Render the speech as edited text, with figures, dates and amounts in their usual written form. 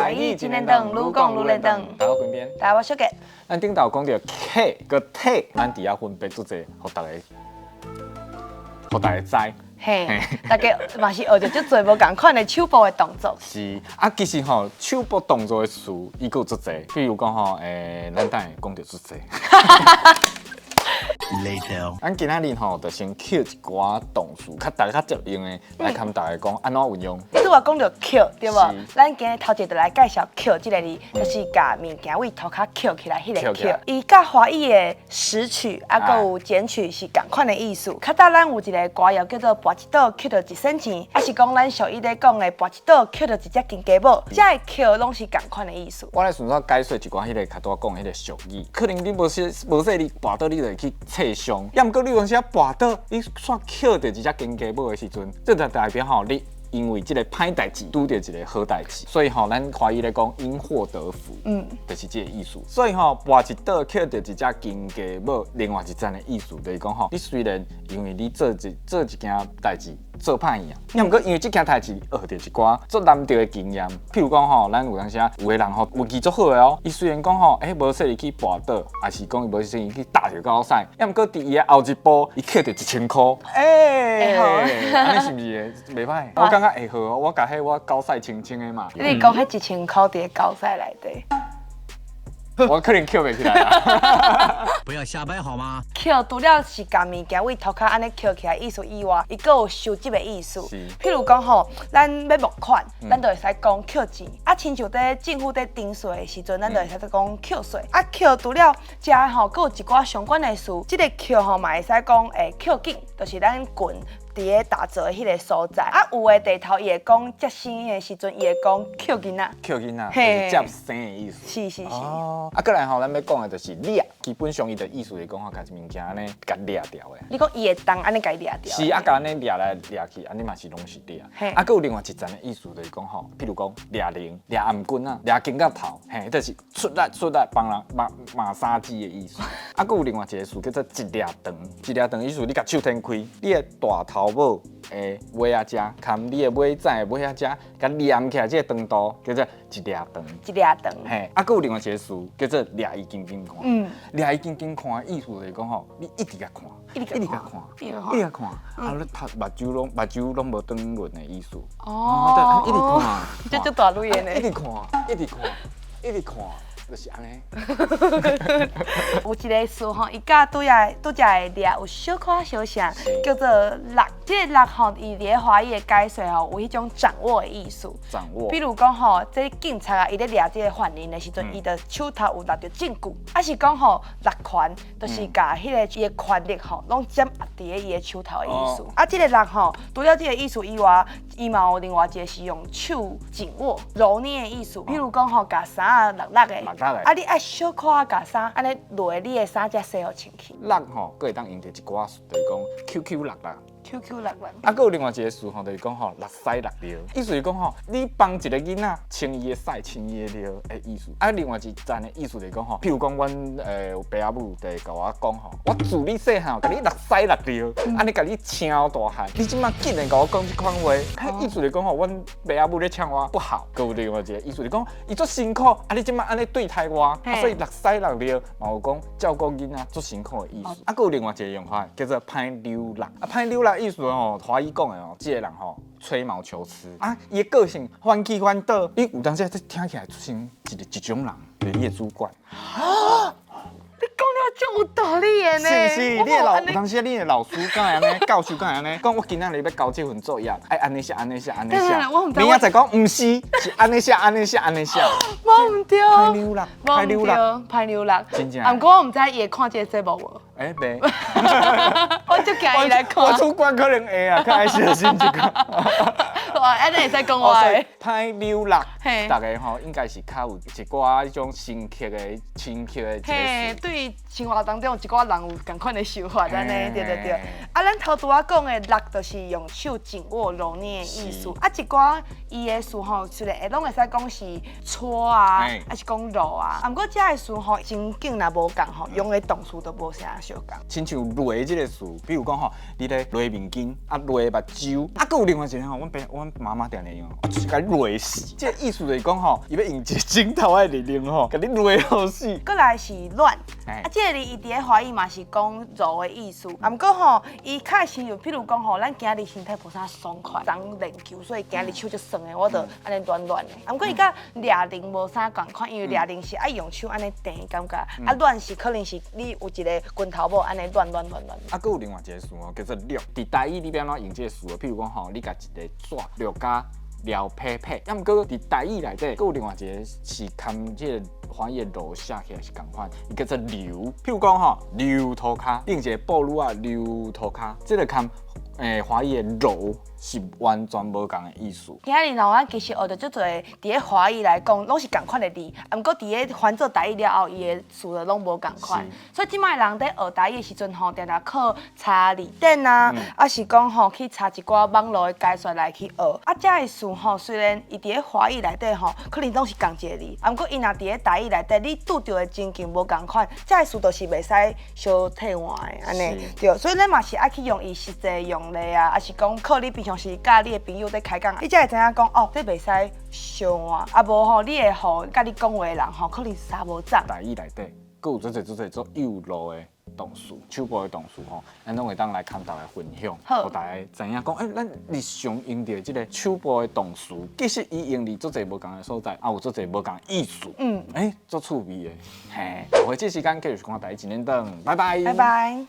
台语真连长，愈讲愈连长。大家滚边。大家我小杰。咱顶头讲到客个体，咱伫遐分别做者，互大家知。嘿，大家嘛是学着足侪无共款的手部的动作。是啊，其实吼手部动作的词，伊有足侪，比如讲吼，咱等下讲到足侪。咱今仔日吼，就先捡一寡动词，大家较常用的，来跟大家讲安怎运用。拄我讲到捡，对无？咱今日头一就来介绍捡这个字，就是甲物件为头壳捡起来，迄个捡。伊甲华语的拾取，啊，佮有捡取是共款的意思。较早咱有一个歌谣叫做“跋一倒捡到1仙钱”，啊是讲咱俗语咧讲的“跋一倒捡到一只金鸡母”，这个捡拢是共款的意思。我来顺便解说一寡迄个较多讲的迄个俗语，可能你无说你跋倒你就会去测伤，要毋过你有时啊跋倒，你煞捡到一只金鸡母的时阵，这就代表吼你。因为这个歹代志拄到一个好代志，所以吼，咱华语咧讲因祸得福，就是这个意思。所以吼，跋一倒捡到一只金鸡母，另外一层的意思就是讲吼，你虽然因为你做一件代志做歹样，要毋过因为这件代志学到一寡做难得的经验。譬如讲吼，咱有当时有个人吼运气足好的哦，伊虽然讲吼，无说伊去跋倒，还是讲伊无说伊去打着高赛，要毋过伫伊的后一步，伊捡到1000块，安尼是毋是袂歹？我感觉会好哦，我甲迄我高赛清清的嘛。你讲迄1000块伫高赛内底？我可能捡袂起来啊！不要瞎掰好吗？捡除了是甲物件为头壳安尼捡起来意思以外，伊佫有收集的意思。譬如讲吼，咱要募款，咱就会使讲捡钱。啊，亲像在政府在征税的时阵，咱就会使讲捡税。啊，捡除了遮吼，佫有一寡相关的词。即个捡吼嘛会使讲捡紧，就是咱棍。伫咧打折的迄个所在，啊，有的地头伊会讲接生的时阵，伊会讲捡囡仔，捡囡仔就是接生的意思。是。哦，啊，过来吼，咱要讲的就是掠，基本上伊的意思是讲吼，甲一物件安尼甲掠掉的。你讲伊会当安尼甲伊掠掉？是啊，甲安尼掠来掠去，安尼嘛是拢是掠。啊，佫有另外一层的意思就是讲吼，譬如讲掠铃、掠颔棍啊、掠金甲头，嘿，就是出来帮人马杀鸡的意思。啊，佫有另外一个词叫做一掠长，一掠长意思你甲手摊开，你的大头母的尾仔只，含你的尾仔的尾仔只，甲连起来这个长度叫做一掠长。一掠长。嘿，啊，佫有另外一个词叫做掠伊紧紧看。掠伊紧紧看的意思就是讲吼，你一直甲看，一直甲看，啊，你目睭拢无转轮的意思。哦，一直看，这足大类的呢。一直看。就是安尼。有一个词吼，伊甲拄只的掠有小可相像，叫做落。这个落吼，伊伫咧华语的解说吼，有迄种掌握的意思。掌握。比如讲吼，这警察啊，伊咧掠这个犯人的时阵，伊的手头有拿着证据，啊是讲吼落权，就是甲迄个伊的权力吼，拢掌握伫咧伊的手头的意思。啊，这个落吼，除了这个意思以外，伊嘛有另外一个是用手紧握、揉捏的意思。比如讲吼，甲衫啊落的。啊！你爱小可仔甲衫，安尼落你的衫才洗好穿去。落吼，佫会当用着一寡，就是讲 QQ 落啦。QQ 落落。啊，佫有另外一个词吼，就是讲吼，落屎落尿，意思是讲吼，你帮一个囡仔清伊的屎、清伊的尿的意思。啊，另外一层的意思就是讲吼，譬如讲阮爸阿母就会甲我讲吼，我自你细汉甲你落屎落尿，安尼甲你请大汉，你即马竟然甲我讲这款话，意思就是讲吼，阮爸阿母咧呛我不好。佫有另外一个意思就是讲，伊足辛苦，啊你即马安尼对待我，所以落屎落尿，嘛有讲照顾囡仔足辛苦的意思。啊，佫有另外一个用法叫做歹流落，啊歹流落。意思吼，华语讲的哦，这个人吼吹毛求疵啊，伊的个性反起反倒，你有当时这听起来就像一种人，就是你的主管。你讲了足有道理的呢，是不是？有当时你的老师敢会安尼，教授敢会安尼，讲我今仔日要交这份作业，爱安尼写，明仔再讲，唔是，是安尼写。我唔对，歹溜啦，歹溜啦，真正。啊，不过我唔知伊会看这个节目无？袂。我就惊伊来看。我主管可能会啊，较爱小心一个。哇，安尼会使讲话的。歹溜啦，大家吼应该是较有一寡迄种深刻的嘿，对生活当中有一寡人有共款的想法，安尼对。啊，咱头拄仔讲的落，就是用手紧握、揉捏的意思。啊，一寡伊的词吼，虽然拢会使讲是搓啊，还是讲揉啊。啊，不过这个词吼，真紧若无共吼，用的动词都无啥相共。亲像泪这个词，比如讲吼，你咧泪面巾，啊泪目睭，啊，佮有另外一个吼，阮妈妈定定用，就是甲你泪死。这个意思就是讲吼，伊要用一个镜头的力量吼，甲你泪好死。过来是暖，哎啊，这个字伊伫咧华语嘛是讲柔的意思。啊，毋过吼，伊较形容，譬如讲吼，咱今日身体无啥爽快，昨练球，所以今日手就酸的，我就安尼暖暖的。啊，毋过伊甲抓铃无啥共款，因为抓铃是爱用手安尼弹的感觉，啊，暖是可能是你有一个拳头某安尼暖。啊，佮有另外一个词哦，叫做略。伫台语你要安怎用这个词哦？譬如讲吼，你甲一个纸略甲撩撇撇，啊，毋过伫台语内底，佮有另外一个是含这个华语的柔写起来是共款，伊叫做流。譬如讲吼，流涂骹，另一个布鲁啊流涂骹，这个含华语的柔是完全无共的意思。今日让我其实学到足多，伫咧华语来讲，拢是共款的字，啊，毋过伫咧翻做台语了后，伊的词就拢无共款。所以即摆人在学台语的时阵吼，定定靠查字典啊，啊是讲吼去查一寡网络的解说来去学。啊，遮的词吼，虽然伊伫咧华语内底吼，可能拢是共一个字，啊，毋过伊若伫咧台语内底，你拄着的情境无共款，遮的词就是袂使相替换的安尼。对，所以咱嘛是爱去用伊实际用例啊，啊是讲靠你平常时甲你的朋友在开讲，你才会知影讲哦，这袂使相换，啊无吼，你会互甲你讲话的人吼，可能三无涨。台语内底，佮有做做有路的动词、手部的动词吼，咱拢会当来看大家分享，互大家知影讲，咱日常用到即个手部的动词，其实伊用伫足侪无共的所在，啊有足侪无共的意思，足趣味的，嘿，下回这时间继续看台语一点灯，拜拜，拜拜。